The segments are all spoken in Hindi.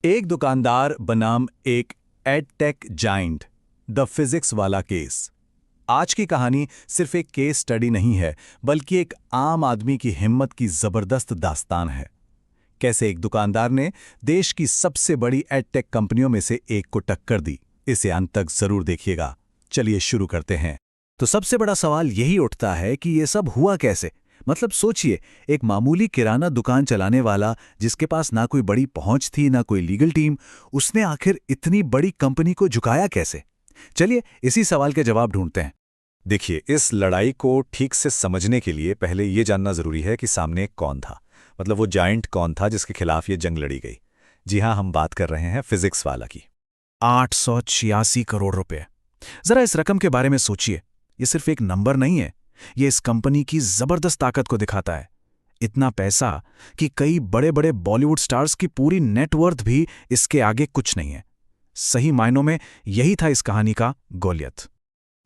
एक दुकानदार बनाम एक एडटेक जाइंट, द फिजिक्स वाला केस। आज की कहानी सिर्फ एक केस स्टडी नहीं है, बल्कि एक आम आदमी की हिम्मत की जबरदस्त दास्तान है। कैसे एक दुकानदार ने देश की सबसे बड़ी एडटेक कंपनियों में से एक को टक्कर दी। इसे अंत तक जरूर देखिएगा। चलिए शुरू करते हैं। तो सबसे बड़ा सवाल यही उठता है कि ये सब हुआ कैसे। मतलब सोचिए, एक मामूली किराना दुकान चलाने वाला जिसके पास ना कोई बड़ी पहुंच थी ना कोई लीगल टीम, उसने आखिर इतनी बड़ी कंपनी को झुकाया कैसे। चलिए इसी सवाल के जवाब ढूंढते हैं। देखिए, इस लड़ाई को ठीक से समझने के लिए पहले ये जानना जरूरी है कि सामने कौन था। मतलब वो जायंट कौन था जिसके खिलाफ ये जंग लड़ी गई। जी हाँ, हम बात कर रहे हैं फिजिक्स वाला की। 886 करोड़ रुपए। जरा इस रकम के बारे में सोचिए। ये सिर्फ एक नंबर नहीं है, ये इस कंपनी की जबरदस्त ताकत को दिखाता है। इतना पैसा कि कई बड़े बड़े बॉलीवुड स्टार्स की पूरी नेटवर्थ भी इसके आगे कुछ नहीं है। सही मायनों में यही था इस कहानी का गोलियत।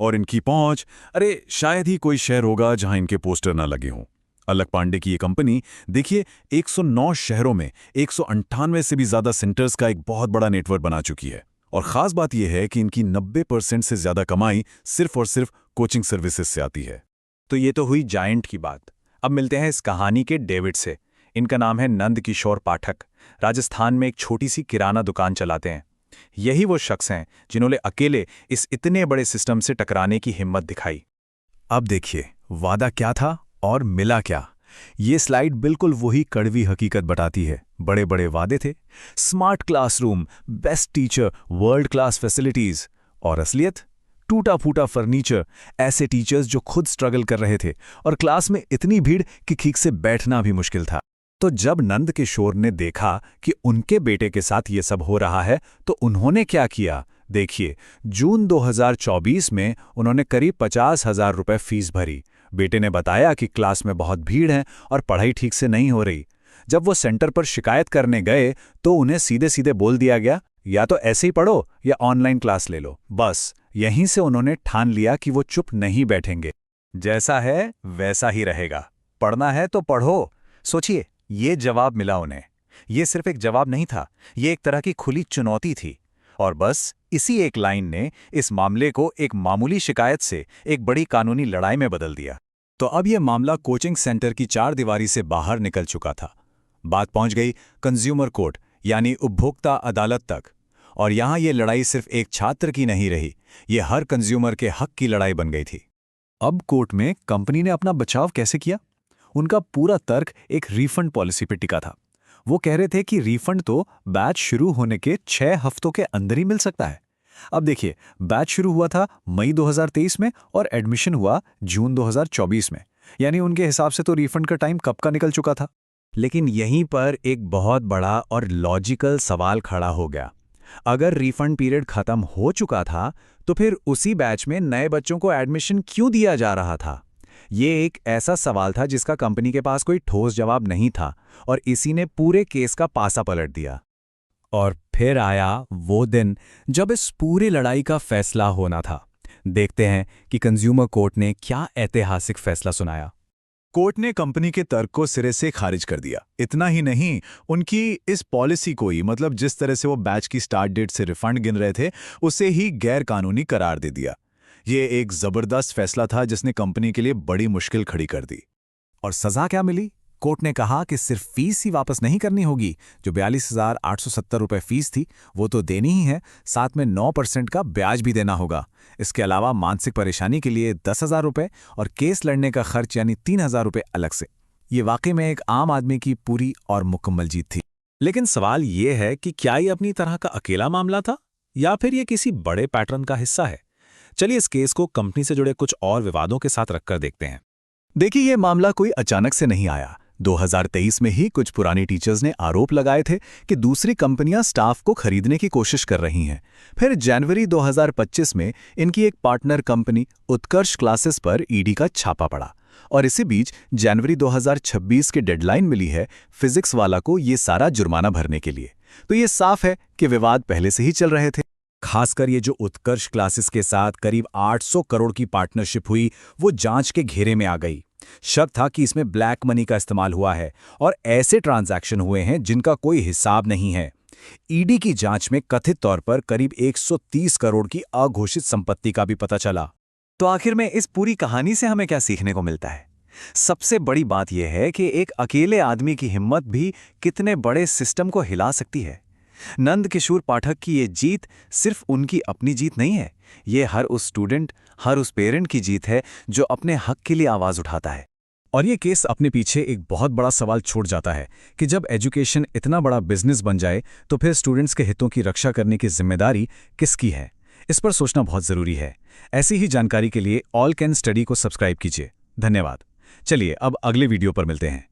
और इनकी पहुंच, अरे शायद ही कोई शहर होगा जहां इनके पोस्टर ना लगे हों। अलक पांडे की ये कंपनी, देखिए, 109 शहरों में 198 से भी ज्यादा सेंटर्स का एक बहुत बड़ा नेटवर्क बना चुकी है। और खास बात यह है कि इनकी 90% से ज्यादा कमाई सिर्फ और सिर्फ कोचिंग सर्विसेज से आती है। तो ये तो हुई जायंट की बात। अब मिलते हैं इस कहानी के डेविड से। इनका नाम है नंद किशोर पाठक। राजस्थान में एक छोटी सी किराना दुकान चलाते हैं। यही वो शख्स हैं जिन्होंने अकेले इस इतने बड़े सिस्टम से टकराने की हिम्मत दिखाई। अब देखिए, वादा क्या था और मिला क्या। ये स्लाइड बिल्कुल वही कड़वी हकीकत बताती है। बड़े बड़े वादे थे, smart classroom, best teacher, world class facilities, और असलियत टूटा फूटा फर्नीचर, ऐसे टीचर्स जो खुद स्ट्रगल कर रहे थे और क्लास में इतनी भीड़ कि ठीक से बैठना भी मुश्किल था। तो जब नंद किशोर ने देखा कि उनके बेटे के साथ ये सब हो रहा है, तो उन्होंने क्या किया। देखिए, जून 2024 में उन्होंने करीब 50,000 रुपए फीस भरी। बेटे ने बताया कि क्लास में बहुत भीड़ है और पढ़ाई ठीक से नहीं हो रही। जब वो सेंटर पर शिकायत करने गए तो उन्हें सीधे सीधे बोल दिया गया, या तो ऐसे ही पढ़ो या ऑनलाइन क्लास ले लो। बस यहीं से उन्होंने ठान लिया कि वो चुप नहीं बैठेंगे। जैसा है वैसा ही रहेगा, पढ़ना है तो पढ़ो। सोचिए, ये जवाब मिला उन्हें। ये सिर्फ एक जवाब नहीं था, ये एक तरह की खुली चुनौती थी। और बस इसी एक लाइन ने इस मामले को एक मामूली शिकायत से एक बड़ी कानूनी लड़ाई में बदल दिया। तो अब यह मामला कोचिंग सेंटर की चारदीवारी से बाहर निकल चुका था। बात पहुंच गई कंज्यूमर कोर्ट यानी उपभोक्ता अदालत तक। और यहां ये लड़ाई सिर्फ एक छात्र की नहीं रही, ये हर कंज्यूमर के हक की लड़ाई बन गई थी। अब कोर्ट में कंपनी ने अपना बचाव कैसे किया। उनका पूरा तर्क एक रिफंड पॉलिसी पर टिका था। वो कह रहे थे कि रिफंड तो बैच शुरू होने के 6 हफ्तों के अंदर ही मिल सकता है। अब देखिए, बैच शुरू हुआ था मई 2023 में और एडमिशन हुआ जून 2024 में। यानी उनके हिसाब से तो रिफंड का टाइम कब का निकल चुका था। लेकिन यहीं पर एक बहुत बड़ा और लॉजिकल सवाल खड़ा हो गया। अगर रिफंड पीरियड खत्म हो चुका था, तो फिर उसी बैच में नए बच्चों को एडमिशन क्यों दिया जा रहा था। ये एक ऐसा सवाल था जिसका कंपनी के पास कोई ठोस जवाब नहीं था, और इसी ने पूरे केस का पासा पलट दिया। और फिर आया वो दिन जब इस पूरी लड़ाई का फैसला होना था। देखते हैं कि कंज्यूमर कोर्ट ने क्या ऐतिहासिक फैसला सुनाया। कोर्ट ने कंपनी के तर्क को सिरे से खारिज कर दिया। इतना ही नहीं, उनकी इस पॉलिसी को ही, मतलब जिस तरह से वो बैच की स्टार्ट डेट से रिफंड गिन रहे थे, उसे ही गैर कानूनी करार दे दिया। ये एक जबरदस्त फैसला था जिसने कंपनी के लिए बड़ी मुश्किल खड़ी कर दी। और सजा क्या मिली। कोर्ट ने कहा कि सिर्फ फीस ही वापस नहीं करनी होगी। जो 42,870 रुपए फीस थी वो तो देनी ही है, साथ में 9% का ब्याज भी देना होगा। इसके अलावा मानसिक परेशानी के लिए 10,000 रुपए और केस लड़ने का खर्च यानी 3,000 रुपए अलग से। ये वाकई में एक आम आदमी की पूरी और मुकम्मल जीत थी। लेकिन सवाल ये है कि क्या ये अपनी तरह का अकेला मामला था या फिर ये किसी बड़े पैटर्न का हिस्सा है। चलिए इस केस को कंपनी से जुड़े कुछ और विवादों के साथ रखकर देखते हैं। देखिए, ये मामला कोई अचानक से नहीं आया। 2023 में ही कुछ पुरानी टीचर्स ने आरोप लगाए थे कि दूसरी कंपनियां स्टाफ को खरीदने की कोशिश कर रही हैं। फिर जनवरी 2025 में इनकी एक पार्टनर कंपनी उत्कर्ष क्लासेस पर ईडी का छापा पड़ा। और इसी बीच जनवरी 2026 की डेडलाइन मिली है फिजिक्स वाला को ये सारा जुर्माना भरने के लिए। तो ये साफ है कि विवाद पहले से ही चल रहे थे। खासकर ये जो उत्कर्ष क्लासेस के साथ करीब 800 करोड़ की पार्टनरशिप हुई, वो जांच के घेरे में आ गई। शक था कि इसमें ब्लैक मनी का इस्तेमाल हुआ है और ऐसे ट्रांजैक्शन हुए हैं जिनका कोई हिसाब नहीं है। ईडी की जांच में कथित तौर पर करीब 130 करोड़ की अघोषित संपत्ति का भी पता चला। तो आखिर में इस पूरी कहानी से हमें क्या सीखने को मिलता है? सबसे बड़ी बात यह है कि एक अकेले आदमी की हिम्मत भी कितने बड़े सिस्टम को हिला सकती है। नंद किशोर पाठक की ये जीत सिर्फ उनकी अपनी जीत नहीं है, ये हर उस स्टूडेंट, हर उस पेरेंट की जीत है जो अपने हक के लिए आवाज उठाता है। और ये केस अपने पीछे एक बहुत बड़ा सवाल छोड़ जाता है कि जब एजुकेशन इतना बड़ा बिजनेस बन जाए तो फिर स्टूडेंट्स के हितों की रक्षा करने की जिम्मेदारी किसकी है? इस पर सोचना बहुत जरूरी है। ऐसी ही जानकारी के लिए ऑल कैन स्टडी को सब्सक्राइब कीजिए। धन्यवाद। चलिए अब अगले वीडियो पर मिलते हैं।